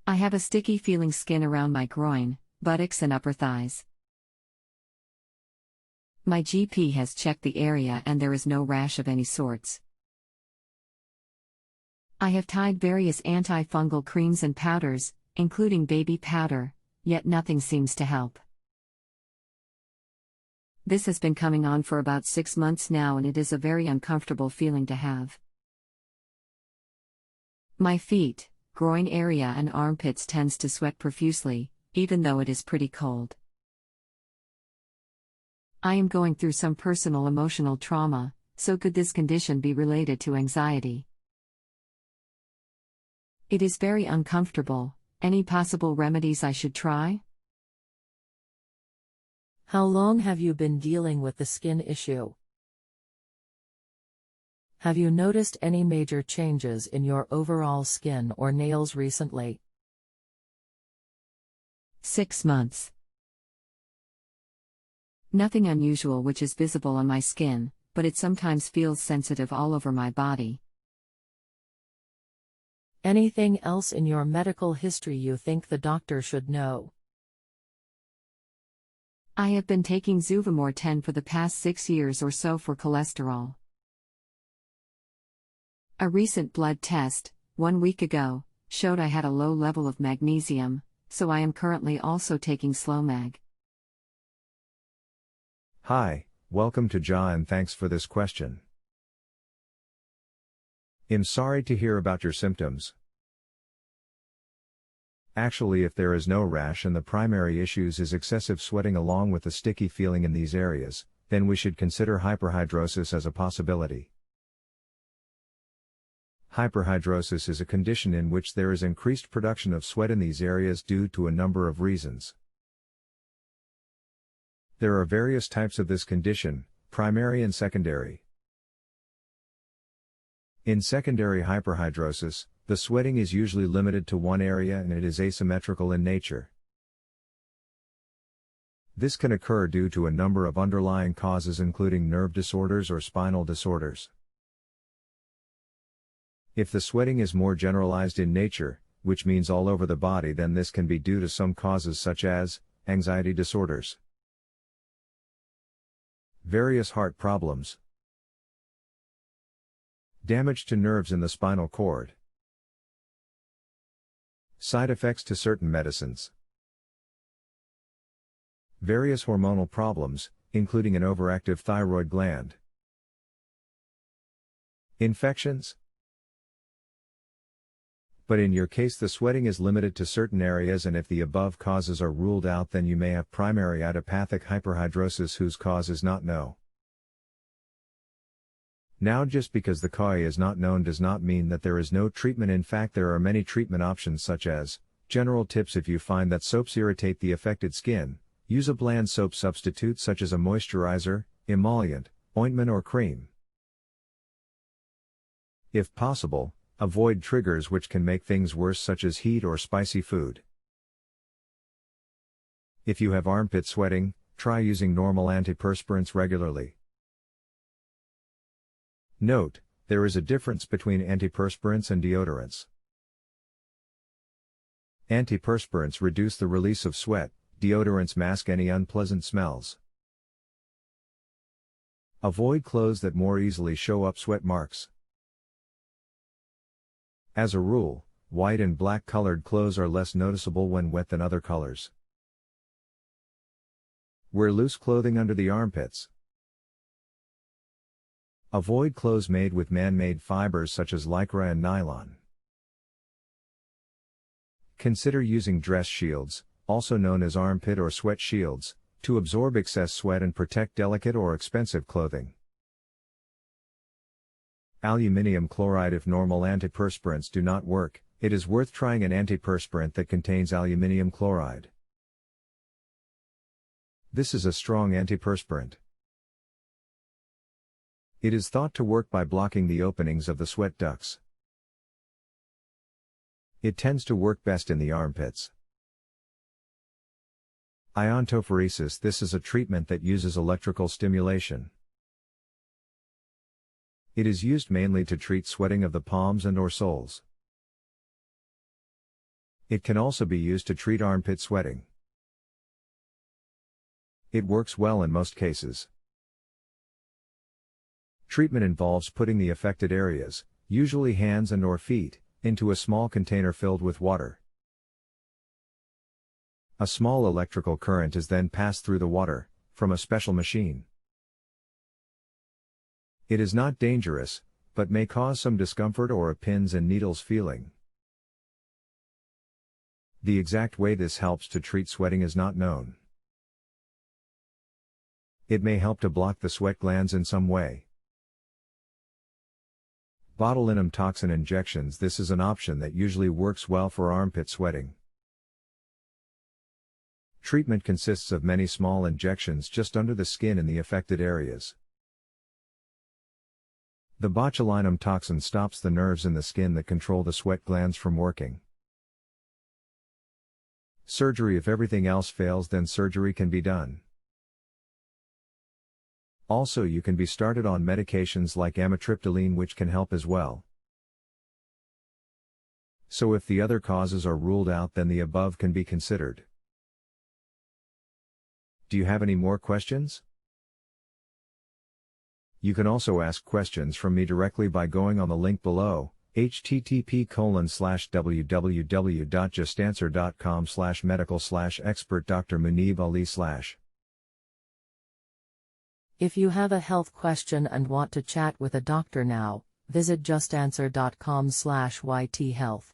I have a sticky feeling skin around my groin, buttocks and upper thighs. My GP has checked the area and there is no rash of any sorts. I have tried various antifungal creams and powders, including baby powder, yet nothing seems to help. This has been coming on for about 6 months now and it is a very uncomfortable feeling to have. My feet, groin area and armpits tends to sweat profusely, even though it is pretty cold. I am going through some personal emotional trauma, so could this condition be related to anxiety? It is very uncomfortable. Any possible remedies I should try? How long have you been dealing with the skin issue? Have you noticed any major changes in your overall skin or nails recently? 6 months. Nothing unusual which is visible on my skin, but it sometimes feels sensitive all over my body. Anything else in your medical history you think the doctor should know? I have been taking Zuvamor 10 for the past 6 years or so for cholesterol. A recent blood test, 1 week ago, showed I had a low level of magnesium, so I am currently also taking Slowmag. Hi, welcome to JA and thanks for this question. I'm sorry to hear about your symptoms. Actually, if there is no rash and the primary issues is excessive sweating along with the sticky feeling in these areas, then we should consider hyperhidrosis as a possibility. Hyperhidrosis is a condition in which there is increased production of sweat in these areas due to a number of reasons. There are various types of this condition, primary and secondary. In secondary hyperhidrosis, the sweating is usually limited to one area and it is asymmetrical in nature. This can occur due to a number of underlying causes including nerve disorders or spinal disorders. If the sweating is more generalized in nature, which means all over the body, then this can be due to some causes such as anxiety disorders, various heart problems, damage to nerves in the spinal cord, side effects to certain medicines, various hormonal problems, including an overactive thyroid gland, infections. But in your case the sweating is limited to certain areas, and if the above causes are ruled out, then you may have primary idiopathic hyperhidrosis whose cause is not known. Now, just because the caue is not known does not mean that there is no treatment. In fact, there are many treatment options such as general tips. If you find that soaps irritate the affected skin, use a bland soap substitute such as a moisturizer, emollient, ointment or cream. If possible, avoid triggers which can make things worse such as heat or spicy food. If you have armpit sweating, try using normal antiperspirants regularly. Note, there is a difference between antiperspirants and deodorants. Antiperspirants reduce the release of sweat, deodorants mask any unpleasant smells. Avoid clothes that more easily show up sweat marks. As a rule, white and black colored clothes are less noticeable when wet than other colors. Wear loose clothing under the armpits. Avoid clothes made with man-made fibers such as lycra and nylon. Consider using dress shields, also known as armpit or sweat shields, to absorb excess sweat and protect delicate or expensive clothing. Aluminium chloride. If normal antiperspirants do not work, it is worth trying an antiperspirant that contains aluminium chloride. This is a strong antiperspirant. It is thought to work by blocking the openings of the sweat ducts. It tends to work best in the armpits. Iontophoresis. This is a treatment that uses electrical stimulation. It is used mainly to treat sweating of the palms and or soles. It can also be used to treat armpit sweating. It works well in most cases. Treatment involves putting the affected areas, usually hands and/or feet, into a small container filled with water. A small electrical current is then passed through the water, from a special machine. It is not dangerous, but may cause some discomfort or a pins and needles feeling. The exact way this helps to treat sweating is not known. It may help to block the sweat glands in some way. Botulinum toxin injections. This is an option that usually works well for armpit sweating. Treatment consists of many small injections just under the skin in the affected areas. The botulinum toxin stops the nerves in the skin that control the sweat glands from working. Surgery. If everything else fails, then surgery can be done. Also, you can be started on medications like amitriptyline, which can help as well. So if the other causes are ruled out, then the above can be considered. Do you have any more questions? You can also ask questions from me directly by going on the link below, http://www.justanswer.com/medical/expert Dr. Munib Ali/. If you have a health question and want to chat with a doctor now, visit justanswer.com/ythealth.